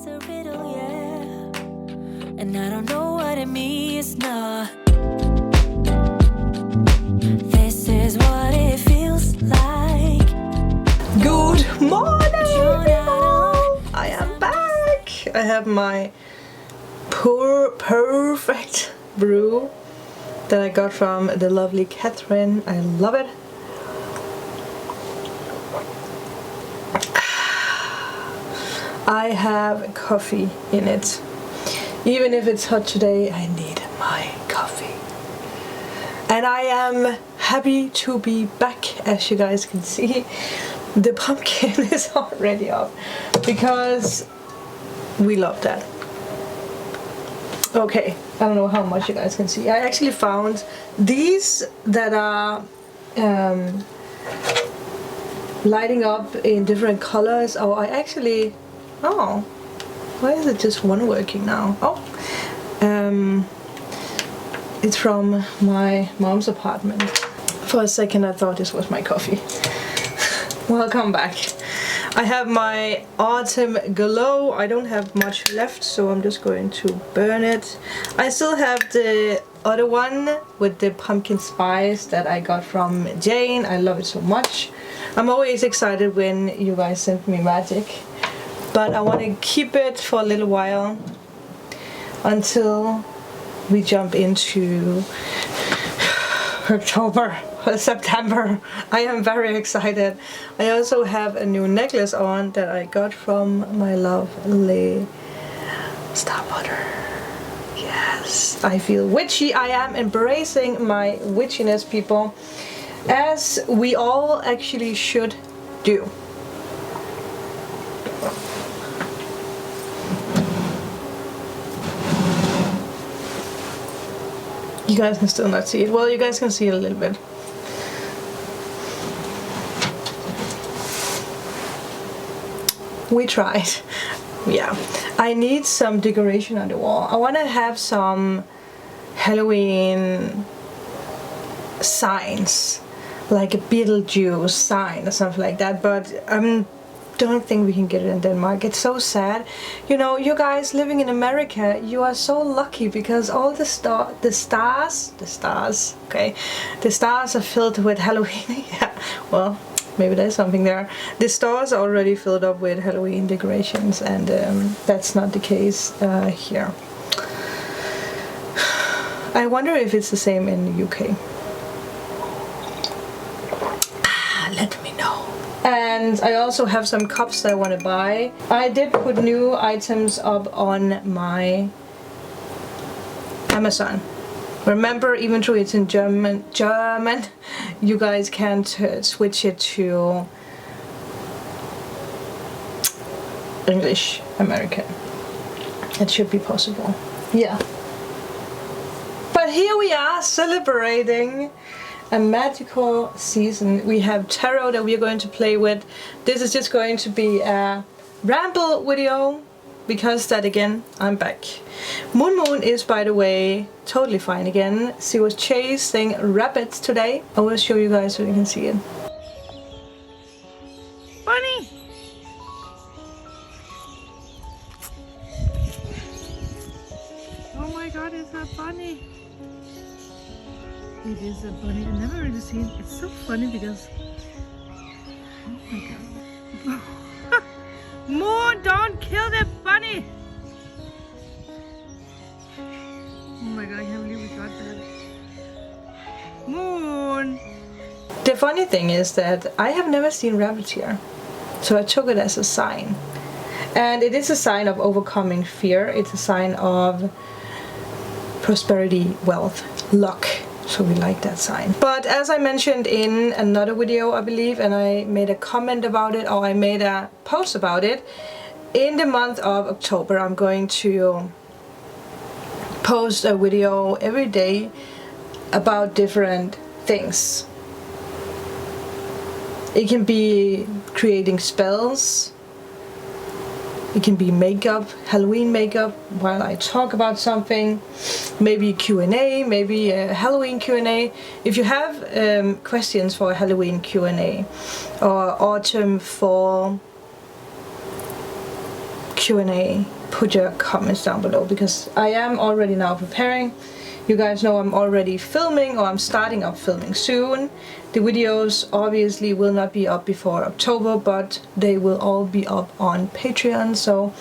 is a riddle, yeah. And I don't know what it means, nah. This is what it feels like. Good morning! I am back! I have my perfect brew that I got from the lovely Catherine. I love it. I have coffee in it. Even if it's hot today, I need my coffee. And I am happy to be back. As you guys can see, the pumpkin is already up because we love that. Okay, I don't know how much you guys can see. I actually found these that are lighting up in different colors. Oh, oh, why is it just one working now? Oh, it's from my mom's apartment. For a second I thought this was my coffee. Welcome back. I have my autumn glow. I don't have much left, so I'm just going to burn it. I still have the other one with the pumpkin spice that I got from Jane. I love it so much. I'm always excited when you guys send me magic, but I want to keep it for a little while until we jump into October or September. I am very excited. I also have a new necklace on that I got from my lovely star butter. Yes, I feel witchy. I am embracing my witchiness, people, as we all actually should do. You guys can still not see it. Well, you guys can see it a little bit. We tried. Yeah. I need some decoration on the wall. I want to have some Halloween signs, like a Beetlejuice sign or something like that, but don't think we can get it in Denmark. It's so sad. You know, you guys living in America, you are so lucky because all the stars are filled with Halloween. Yeah, well, maybe there's something there. The stores are already filled up with Halloween decorations, and that's not the case here. I wonder if it's the same in the UK. Let me know. And I also have some cups that I want to buy. I did put new items up on my Amazon. Remember, even though it's in German, you guys can't switch it to English American. It should be possible. Yeah. But here we are celebrating a magical season. We have tarot that we are going to play with. This is just going to be a ramble video because that again, I'm back. Moon is, by the way, totally fine again. She was chasing rabbits today. I will show you guys so you can see it. Bunny! Oh my god, it's a bunny! It is a bunny. I've never really seen. It's so funny because, oh my god. Moon, don't kill the bunny! Oh my god, I can't believe we got that. Moon! The funny thing is that I have never seen rabbits here, so I took it as a sign. And it is a sign of overcoming fear. It's a sign of prosperity, wealth, luck. So we like that sign. But as I mentioned in another video, I believe, and I made a comment about it, or I made a post about it, in the month of October I'm going to post a video every day about different things. It can be creating spells. It can be makeup, Halloween makeup, while I talk about something. Maybe Q&A, maybe a Halloween Q&A. If you have questions for a Halloween Q&A or autumn, fall Q&A, put your comments down below, because I am already now preparing. You guys know I'm already filming, or I'm starting up filming soon. The videos obviously will not be up before October, but they will all be up on Patreon, so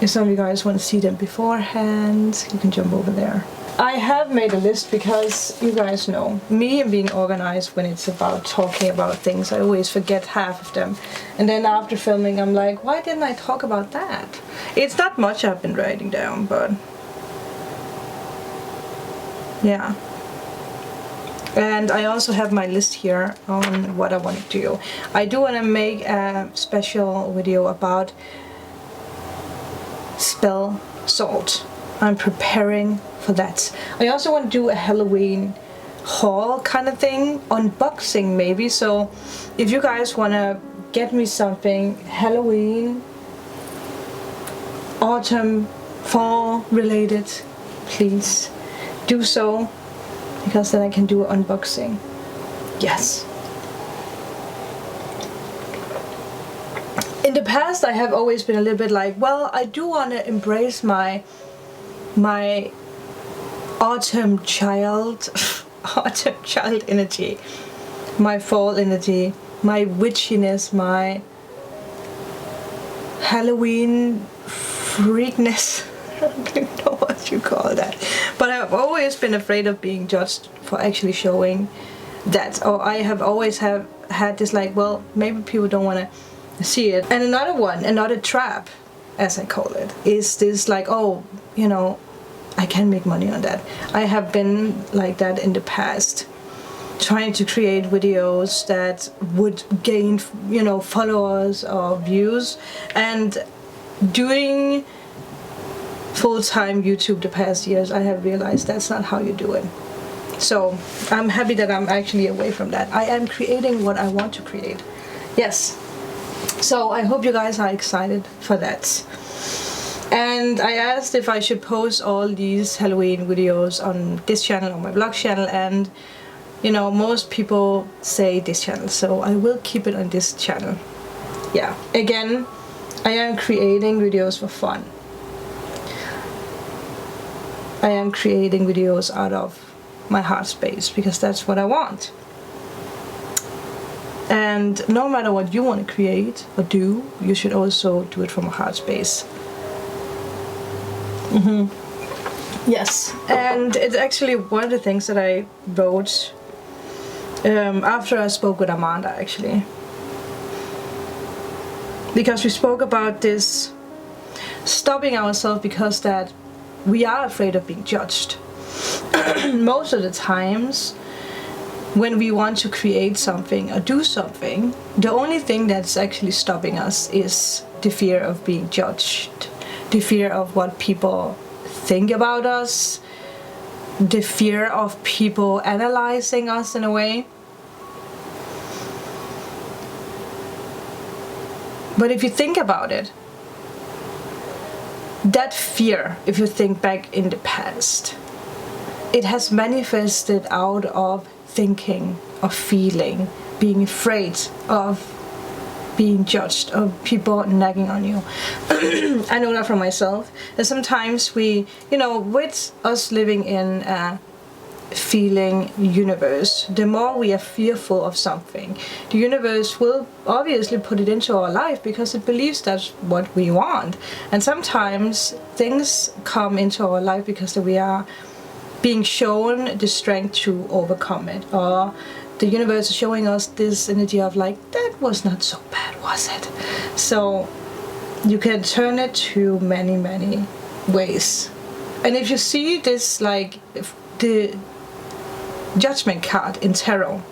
if some of you guys want to see them beforehand, you can jump over there. I have made a list because you guys know me and being organized when it's about talking about things. I always forget half of them. And then after filming, I'm like, why didn't I talk about that? It's not much I've been writing down, but yeah. And I also have my list here on what I want to do. I do want to make a special video about spell salt. I'm preparing for that. I also want to do a Halloween haul kind of thing, unboxing maybe. So if you guys want to get me something Halloween, autumn, fall related, please do so, because then I can do an unboxing. Yes. In the past I have always been a little bit like, well, I do want to embrace my autumn child energy, my fall energy, my witchiness, my Halloween freakness. I don't even know what you call that, but I've always been afraid of being judged for actually showing that, or I have always had this like, well, maybe people don't want to see it. And another trap, as I call it, is this like, oh, you know, I can make money on that. I have been like that in the past, trying to create videos that would gain, you know, followers or views, and doing full-time YouTube the past years, I have realized that's not how you do it. So I'm happy that I'm actually away from that. I am creating what I want to create. Yes. So I hope you guys are excited for that. And I asked if I should post all these Halloween videos on this channel, on my blog channel, and you know, most people say this channel, so I will keep it on this channel. Yeah, again, I am creating videos for fun. I am creating videos out of my heart space because that's what I want. And no matter what you want to create or do, you should also do it from a heart space. Yes, and it's actually one of the things that I wrote after I spoke with Amanda, actually. Because we spoke about this stopping ourselves because that we are afraid of being judged. Most of the times when we want to create something or do something, the only thing that's actually stopping us is the fear of being judged, the fear of what people think about us, the fear of people analyzing us in a way. But if you think about it, that fear, if you think back in the past, it has manifested out of thinking, of feeling, being afraid of being judged, of people nagging on you. I know that from myself. And sometimes we, you know, with us living in a feeling universe, the more we are fearful of something, the universe will obviously put it into our life because it believes that's what we want. And sometimes things come into our life because we are being shown the strength to overcome it, or the universe is showing us this energy of like, that was not so bad, was it? So you can turn it to many, many ways. And if you see this, like the Judgment card in tarot,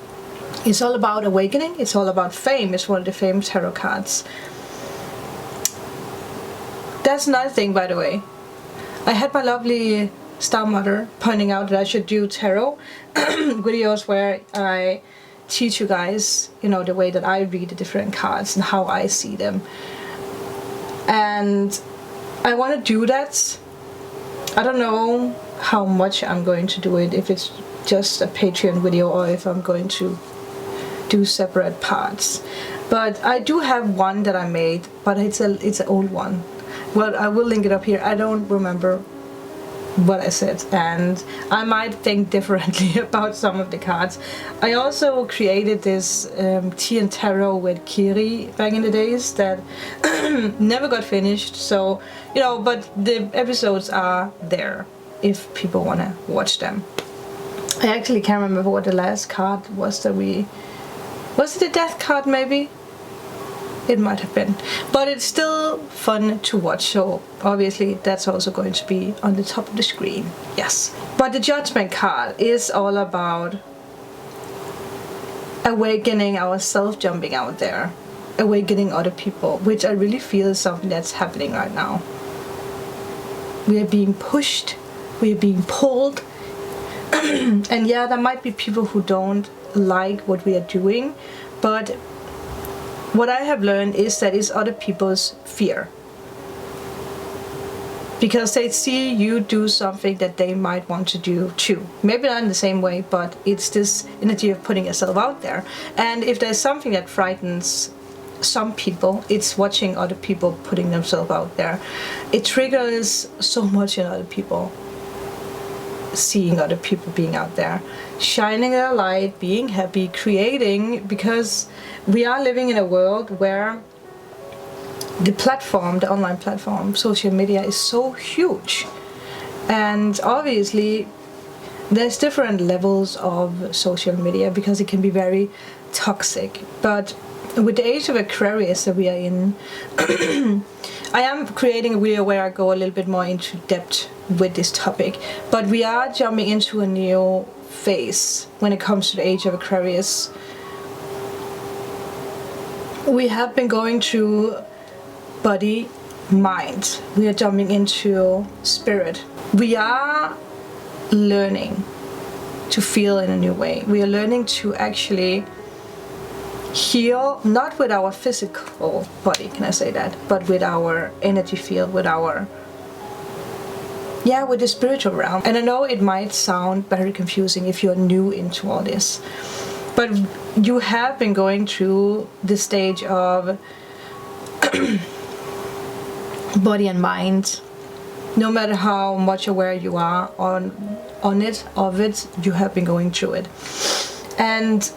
it's all about awakening, it's all about fame. It's one of the famous tarot cards. That's another thing, by the way. I had my lovely star mother pointing out that I should do tarot videos where I teach you guys, you know, the way that I read the different cards and how I see them. And I want to do that. I don't know how much I'm going to do it, if it's just a Patreon video or if I'm going to do separate parts. But I do have one that I made, but it's an old one. Well, I will link it up here. I don't remember what I said, and I might think differently about some of the cards. I also created this tea and tarot with Kiri back in the days that never got finished, so you know, but the episodes are there if people want to watch them. I actually can't remember what the last card was that was it a death card maybe? It might have been, but it's still fun to watch, so obviously that's also going to be on the top of the screen. Yes, but the Judgment card is all about awakening ourselves, jumping out there, awakening other people, which I really feel is something that's happening right now. We are being pushed, we are being pulled, and yeah, there might be people who don't like what we are doing, but what I have learned is that it's other people's fear. Because they see you do something that they might want to do too. Maybe not in the same way, but it's this energy of putting yourself out there. And if there's something that frightens some people, it's watching other people putting themselves out there. It triggers so much in other people. Seeing other people being out there, shining their light, being happy, creating, because we are living in a world where the platform, the online platform, social media is so huge, and obviously there's different levels of social media because it can be very toxic. But with the age of Aquarius that we are in, I am creating a video where I go a little bit more into depth with this topic, but we are jumping into a new phase when it comes to the age of Aquarius. We have been going through body, mind. We are jumping into spirit. We are learning to feel in a new way. We are learning to actually heal, not with our physical body, can I say that, but with our energy field, with our, yeah, with the spiritual realm. And I know it might sound very confusing if you're new into all this, but you have been going through the stage of body and mind. No matter how much aware you are on it, of it, you have been going through it. And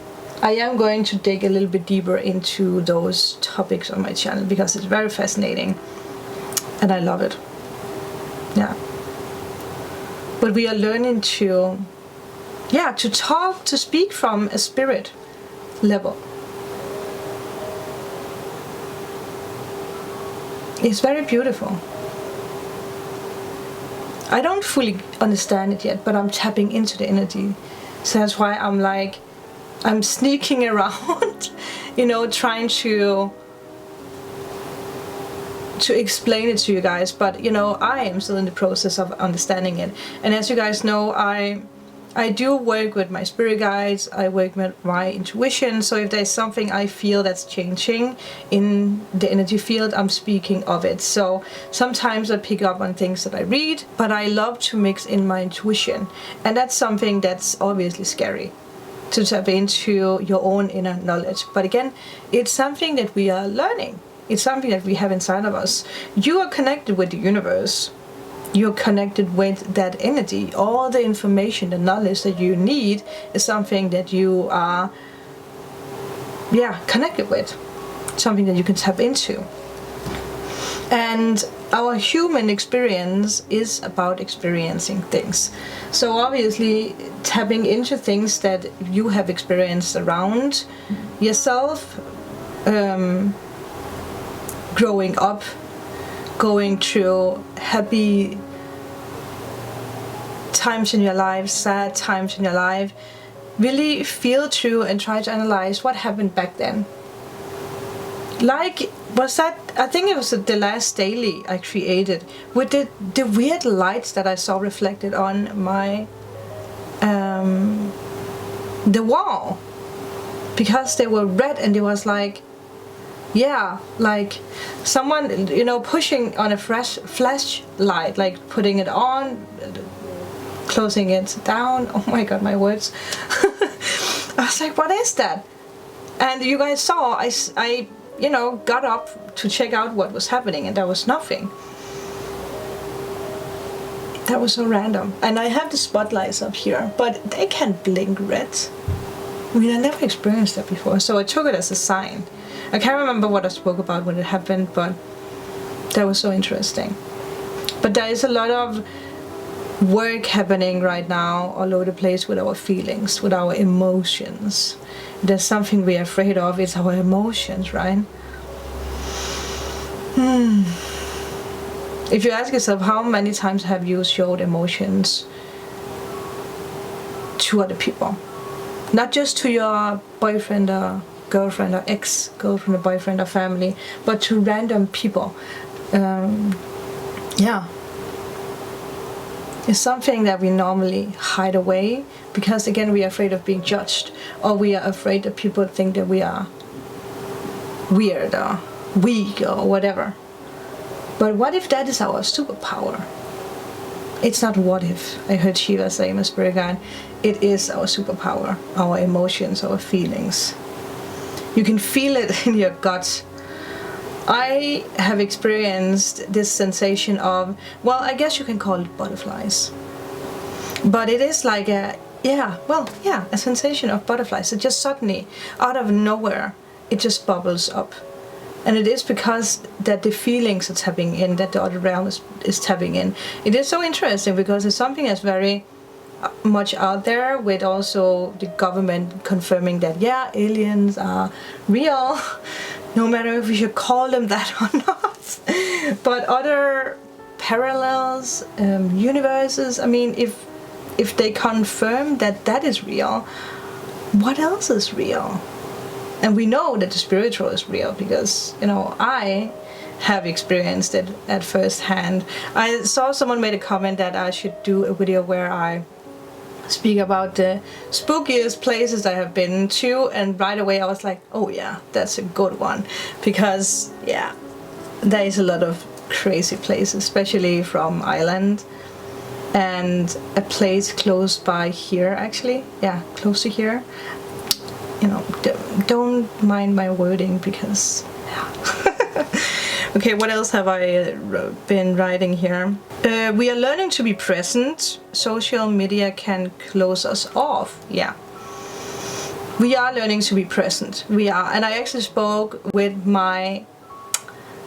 I am going to dig a little bit deeper into those topics on my channel because it's very fascinating and I love it. Yeah. But we are learning to talk, to speak from a spirit level. It's very beautiful. I don't fully understand it yet, but I'm tapping into the energy. So that's why I'm sneaking around, you know, trying to explain it to you guys, but you know, I am still in the process of understanding it. And as you guys know, I do work with my spirit guides, I work with my intuition, so if there's something I feel that's changing in the energy field, I'm speaking of it. So sometimes I pick up on things that I read, but I love to mix in my intuition, and that's something that's obviously scary, to tap into your own inner knowledge. But again, it's something that we are learning. It's something that we have inside of us. You are connected with the universe. You're connected with that energy. All the information, the knowledge that you need is something that you are, connected with. Something that you can tap into. And our human experience is about experiencing things. So obviously tapping into things that you have experienced around yourself, growing up, going through happy times in your life, sad times in your life, really feel through and try to analyze what happened back then. Like, was that, I think it was the last daily I created with the weird lights that I saw reflected on my the wall, because they were red, and it was like, yeah, like someone, you know, pushing on a flashlight, like putting it on, closing it down. Oh my god, my words. I was like, what is that? And you guys saw, I you know, got up to check out what was happening, and there was nothing. That was so random. And I have the spotlights up here, but they can blink red. I mean, I never experienced that before, so I took it as a sign. I can't remember what I spoke about when it happened, but that was so interesting. But there is a lot of work happening right now all over the place with our feelings, with our emotions. There's something we're afraid of, it's our emotions, right? If you ask yourself, how many times have you showed emotions to other people? Not just to your boyfriend or girlfriend or ex-girlfriend or boyfriend or family, but to random people. Yeah. It's something that we normally hide away because, again, we are afraid of being judged, or we are afraid that people think that we are weird or weak or whatever. But what if that is our superpower? It's not what if. I heard Shiva say, my spirit guide, it is our superpower, our emotions, our feelings. You can feel it in your gut. I have experienced this sensation of, well, I guess you can call it butterflies. But it is like a sensation of butterflies. It just suddenly, out of nowhere, it just bubbles up. And it is because that the feelings are tapping in, that the other realm is tapping in. It is so interesting because it's something that's very much out there, with also the government confirming that, yeah, aliens are real, no matter if we should call them that or not. But other parallels, universes, I mean, if they confirm that that is real, what else is real? And we know that the spiritual is real because, you know, I have experienced it at first hand. I saw someone made a comment that I should do a video where I speak about the spookiest places I have been to, and right away I was like, oh yeah, that's a good one, because yeah, there is a lot of crazy places, especially from Ireland, and a place close by here, actually, yeah, close to here. You know, don't mind my wording because yeah. Okay, what else have I been writing here? We are learning to be present. Social media can close us off. Yeah. We are learning to be present. We are. And I actually spoke with my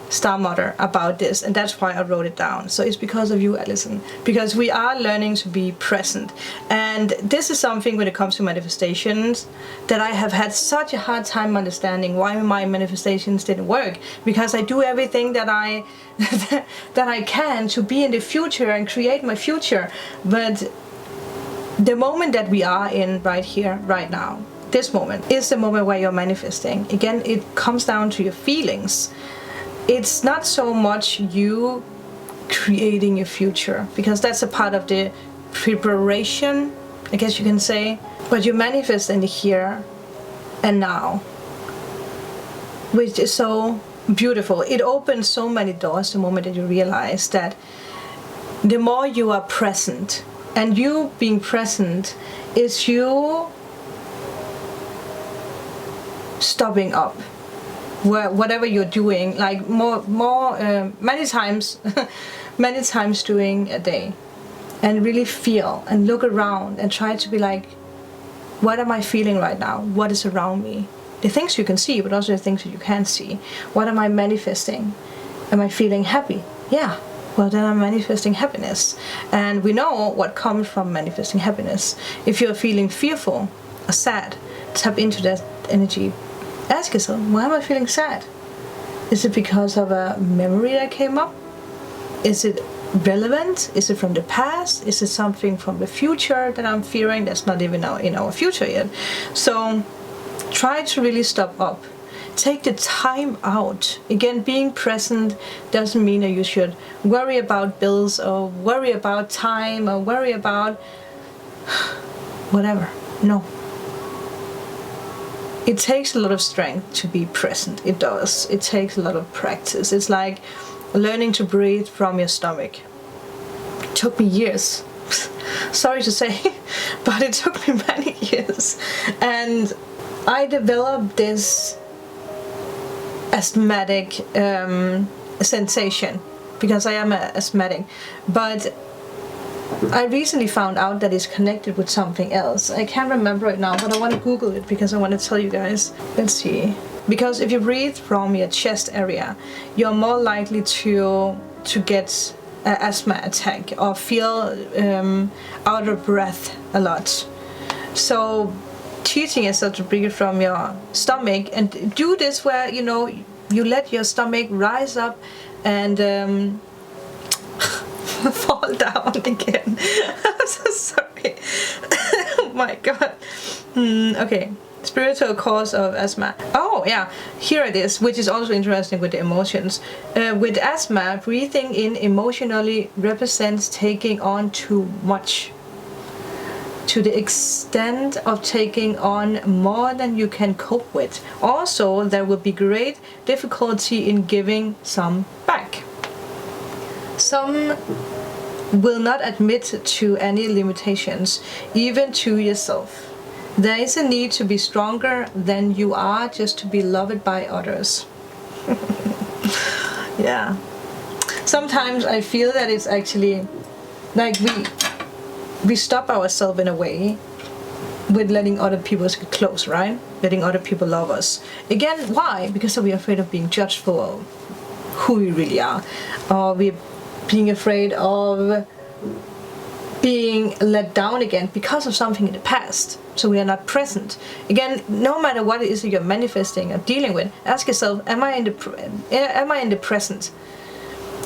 star mother about this, and that's why I wrote it down. So it's because of you, Alison, because we are learning to be present. And this is something when it comes to manifestations that I have had such a hard time understanding why my manifestations didn't work, because I do everything that I that I can to be in the future and create my future. But the moment that we are in right here, right now, this moment is the moment where you're manifesting. Again, it comes down to your feelings. It's not so much you creating your future, because that's a part of the preparation, I guess you can say, but you manifest in the here and now, which is so beautiful. It opens so many doors the moment that you realize that the more you are present, and you being present is you stopping up. Whatever you're doing, like many times during a day, and really feel and look around and try to be like, what am I feeling right now? What is around me? The things you can see, but also the things that you can't see. What am I manifesting? Am I feeling happy? Yeah. Well, then I'm manifesting happiness. And we know what comes from manifesting happiness. If you're feeling fearful or sad, tap into that energy. Ask yourself, why am I feeling sad? Is it because of a memory that came up? Is it relevant? Is it from the past? Is it something from the future that I'm fearing that's not even in our future yet? So try to really stop up. Take the time out. Again, being present doesn't mean that you should worry about bills or worry about time or worry about whatever. No. It takes a lot of strength to be present. It does. It takes a lot of practice. It's like learning to breathe from your stomach. It took me years. Sorry to say, but it took me many years. And I developed this asthmatic sensation because I am asthmatic. But I recently found out that it's connected with something else. I can't remember right now, but I want to Google it because I want to tell you guys. Let's see. Because if you breathe from your chest area, you're more likely to get an asthma attack or feel out of breath a lot. So teaching yourself to breathe from your stomach, and do this where, you know, you let your stomach rise up and fall down again. I'm so sorry. Oh my god. Okay. Spiritual cause of asthma. Oh yeah, here it is, which is also interesting with the emotions. With asthma, breathing in emotionally represents taking on too much, to the extent of taking on more than you can cope with. Also, there will be great difficulty in giving some back. Some will not admit to any limitations, even to yourself. There is a need to be stronger than you are just to be loved by others. Yeah. Sometimes I feel that it's actually like we stop ourselves in a way with letting other people get close, right? Letting other people love us. Again, why? Because we're afraid of being judged for who we really are. Or we're being afraid of being let down again because of something in the past. So we are not present. Again, no matter what it is that you're manifesting or dealing with, ask yourself, am I in the present?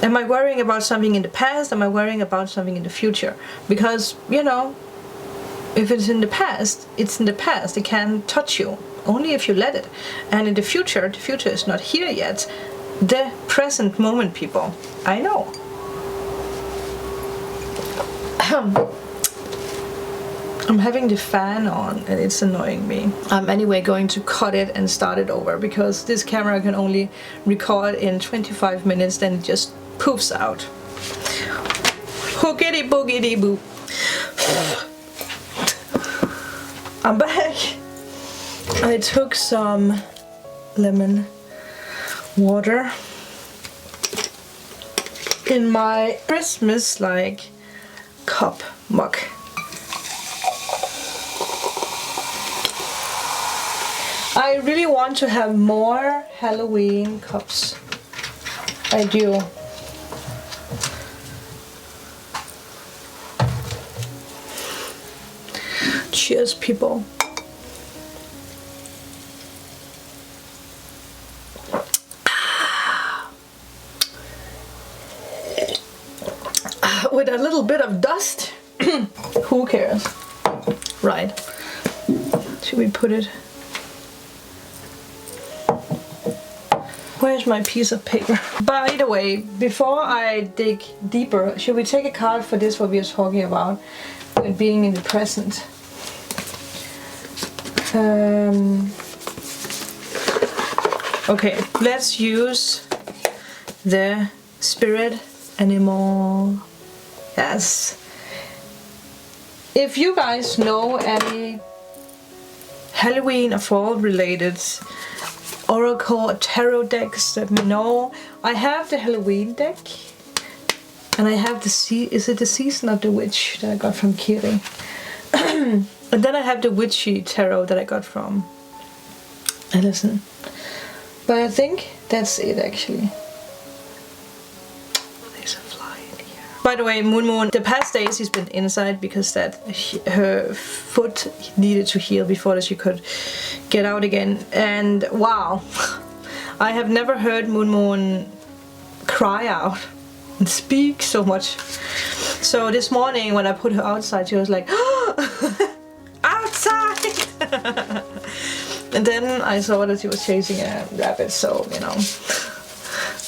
Am I worrying about something in the past? Am I worrying about something in the future? Because, you know, if it's in the past, it's in the past. It can touch you only if you let it. And in the future is not here yet. The present moment, people. I know. I'm having the fan on and it's annoying me. I'm anyway going to cut it and start it over because this camera can only record in 25 minutes, then it just poofs out. Hookity boogity boo. I'm back. I took some lemon water in my Christmas-like cup mug. I really want to have more Halloween cups. I do. Cheers, people. With a little bit of dust. Who cares? Right. Should we put it? Where's my piece of paper? By the way, before I dig deeper, should we take a card for this, what we were talking about, with being in the present? Okay, let's use the spirit animal. Yes. If you guys know any Halloween or fall related oracle or tarot decks, let me know. I have the Halloween deck, and I have the is it the Season of the Witch that I got from Kiri, and then I have the Witchy tarot that I got from Allison. But I think that's it actually. There's a fly in here. By the way, Moon, the past days he's been inside because that her foot needed to heal before that she could get out again. And wow, I have never heard Moon cry out and speak so much. So this morning when I put her outside, she was like, outside! And then I saw that she was chasing a rabbit, so you know.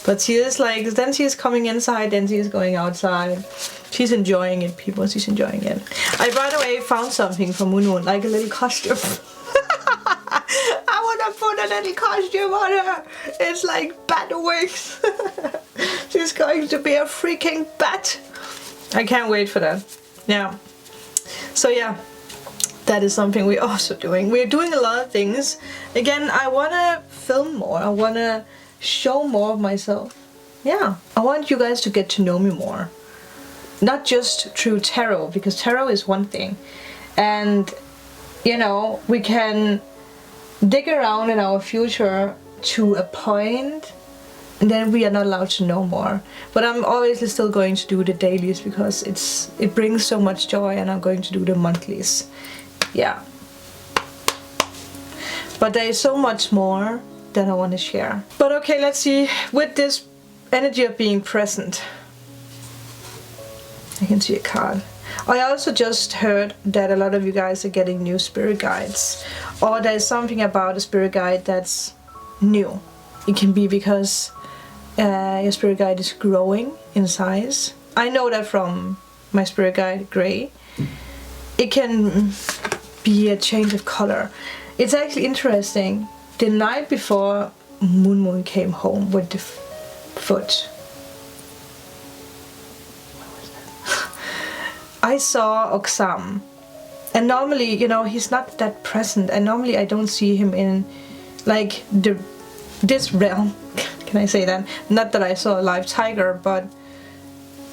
But she is like, then she's coming inside, then she's going outside. She's enjoying it, people. She's enjoying it. I, by the way, found something for Moon, like a little costume. I want to put a little costume on her. It's like bat wings. She's going to be a freaking bat. I can't wait for that. Yeah. So yeah, that is something we're also doing. We're doing a lot of things. Again, I want to film more. I want to show more of myself. Yeah, I want you guys to get to know me more. not just through tarot, because tarot is one thing, and you know, we can dig around in our future to a point, and then we are not allowed to know more. But I'm obviously still going to do the dailies because it brings so much joy, and I'm going to do the monthlies. Yeah. But there is so much more that I want to share. But okay, let's see. With this energy of being present, I can see a card. I also just heard that a lot of you guys are getting new spirit guides, or there's something about a spirit guide that's new. It can be because your spirit guide is growing in size. I know that from my spirit guide, Grey. It can be a change of color. It's actually interesting. The night before Moon came home with the foot, I saw Oksam, and normally, you know, he's not that present, and normally I don't see him in like this realm. Can I say that? Not that I saw a live tiger, but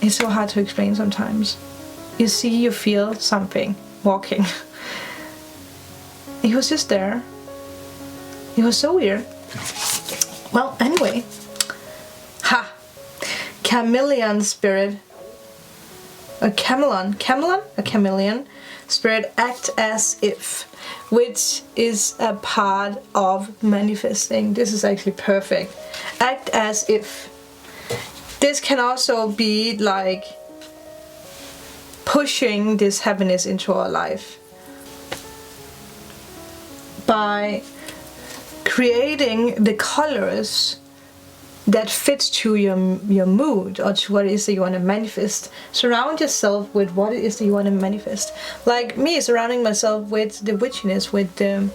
it's so hard to explain sometimes. You see, you feel something walking. He was just there. It was so weird. Well, anyway. Ha! Chameleon Spirit. A chameleon spirit, act as if, which is a part of manifesting. This is actually perfect. Act as if. This can also be like pushing this happiness into our life by creating the colors that fits to your mood, or to what it is that you want to manifest. Surround yourself with what it is that you want to manifest. Like me, surrounding myself with the witchiness, with the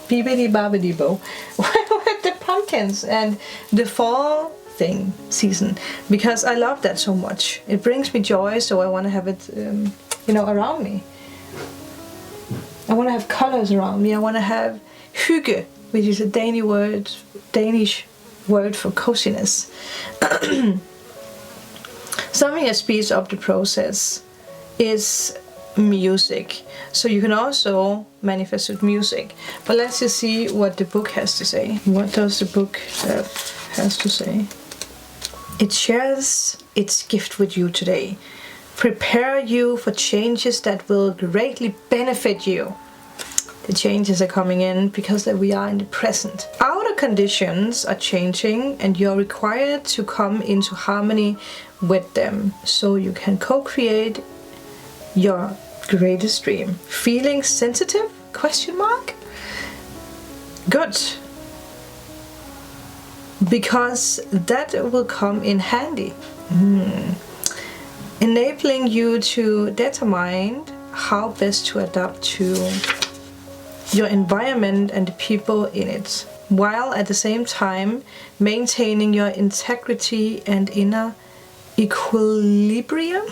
bibbidi bobbidi bo, with the pumpkins and the fall thing season, because I love that so much. It brings me joy, so I want to have it, you know, around me. I want to have colors around me. I want to have hygge, which is a Danish word for coziness. Something that speeds up the process is music. So you can also manifest with music. But let's just see what the book has to say. What does the book has to say? It shares its gift with you today. Prepare you for changes that will greatly benefit you. The changes are coming in because that we are in the present. Outer conditions are changing, and you're required to come into harmony with them so you can co-create your greatest dream. Feeling sensitive? Question mark? Good. Because that will come in handy. Enabling you to determine how best to adapt to your environment and the people in it, while at the same time maintaining your integrity and inner equilibrium.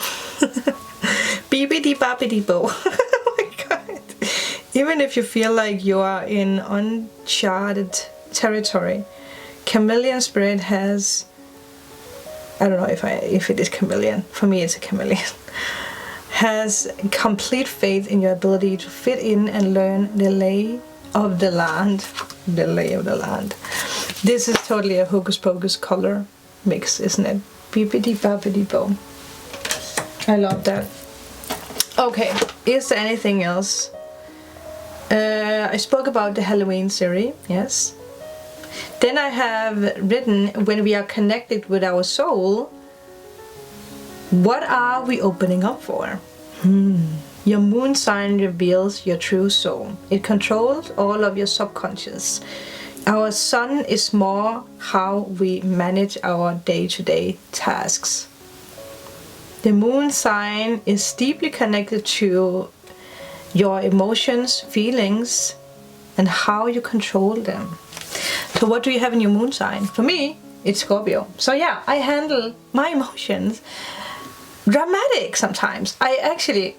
Bibbidi bobbidi bo. Oh my god. Even if you feel like you are in uncharted territory, Chameleon Spirit has, I don't know if it is chameleon, for me it's a chameleon, has complete faith in your ability to fit in and learn the lay of the land. The lay of the land. This is totally a hocus pocus color mix, isn't it? Bibbidi bobbidi bo. I love that. Okay, is there anything else? I spoke about the Halloween series, yes. Then I have written, when we are connected with our soul, what are we opening up for? Your moon sign reveals your true soul. It controls all of your subconscious. Our sun is more how we manage our day-to-day tasks. The moon sign is deeply connected to your emotions, feelings, and how you control them. So what do you have in your moon sign? For me, it's Scorpio. So yeah, I handle my emotions dramatic sometimes. I actually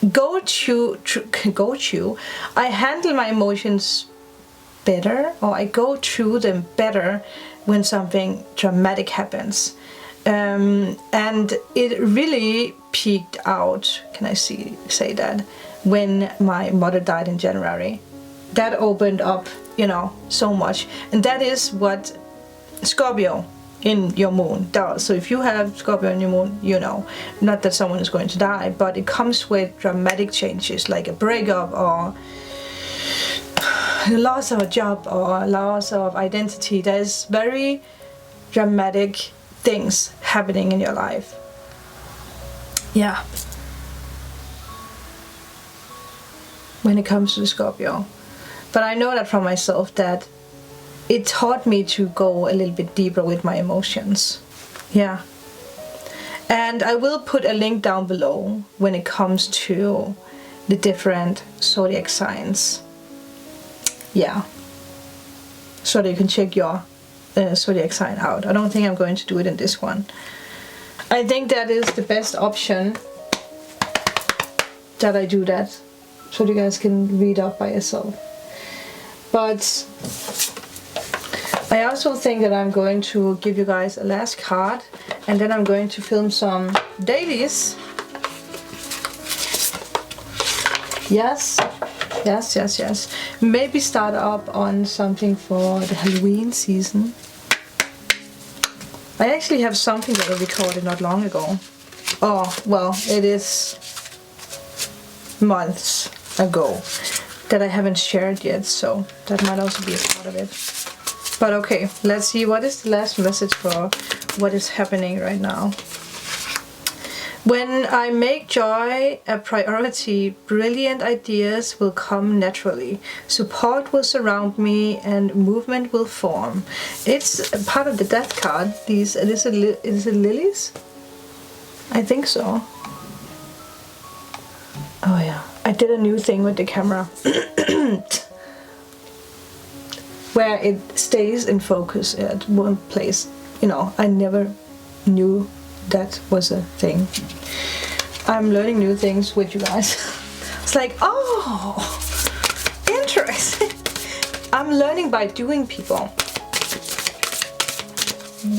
I handle my emotions better, or I go through them better when something dramatic happens. And it really peaked out, can I say that, when my mother died in January. That opened up, you know, so much. And that is what Scorpio in your moon does. So if you have Scorpio in your moon, you know, not that someone is going to die, but it comes with dramatic changes, like a breakup, or the loss of a job, or loss of identity. There's very dramatic things happening in your life. Yeah. When it comes to the Scorpio. But I know that from myself, that it taught me to go a little bit deeper with my emotions. Yeah. And I will put a link down below when it comes to the different zodiac signs. Yeah. So that you can check your zodiac sign out. I don't think I'm going to do it in this one. I think that is the best option, that I do that, so you guys can read up by yourself. But I also think that I'm going to give you guys a last card, and then I'm going to film some dailies. Yes. Maybe start up on something for the Halloween season. I actually have something that I recorded not long ago. Oh, well, it is months ago that I haven't shared yet, so that might also be a part of it. But okay, let's see, what is the last message for what is happening right now? When I make joy a priority, brilliant ideas will come naturally. Support will surround me and movement will form. It's part of the death card. Is it lilies? I think so. Oh yeah, I did a new thing with the camera. Where it stays in focus at one place. You know, I never knew that was a thing. I'm learning new things with you guys. It's like, oh, interesting. I'm learning by doing, people.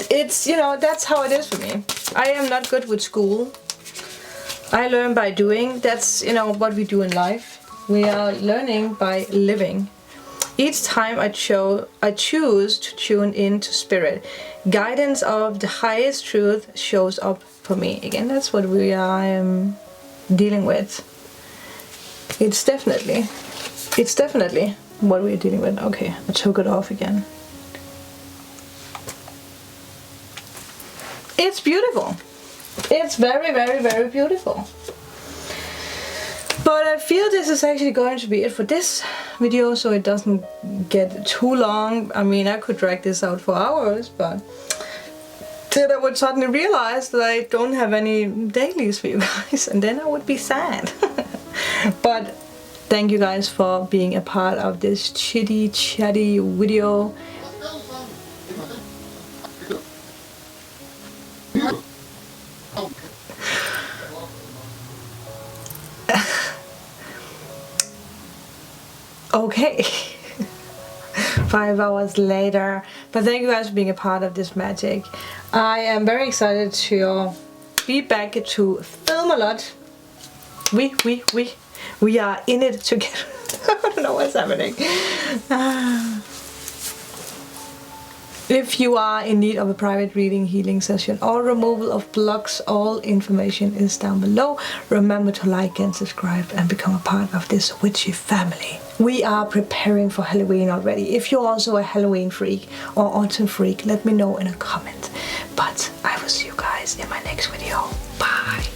It's, you know, that's how it is for me. I am not good with school. I learn by doing. That's, you know, what we do in life. We are learning by living. Each time I choose to tune into spirit. Guidance of the highest truth shows up for me. Again, that's what I am dealing with. It's definitely what we're dealing with. Okay, I took it off again. It's beautiful. It's very, very, very beautiful. But I feel this is actually going to be it for this video, so it doesn't get too long. I mean, I could drag this out for hours, but then I would suddenly realize that I don't have any dailies for you guys, and then I would be sad. But thank you guys for being a part of this chitty chatty video. Okay. 5 hours later. But thank you guys for being a part of this magic. I am very excited to be back to film a lot. We are in it together. I don't know what's happening. If you are in need of a private reading, healing session, or removal of blocks, all information is down below. Remember to like and subscribe and become a part of this witchy family. We are preparing for Halloween already. If you're also a Halloween freak or autumn freak, let me know in a comment. But I will see you guys in my next video. Bye!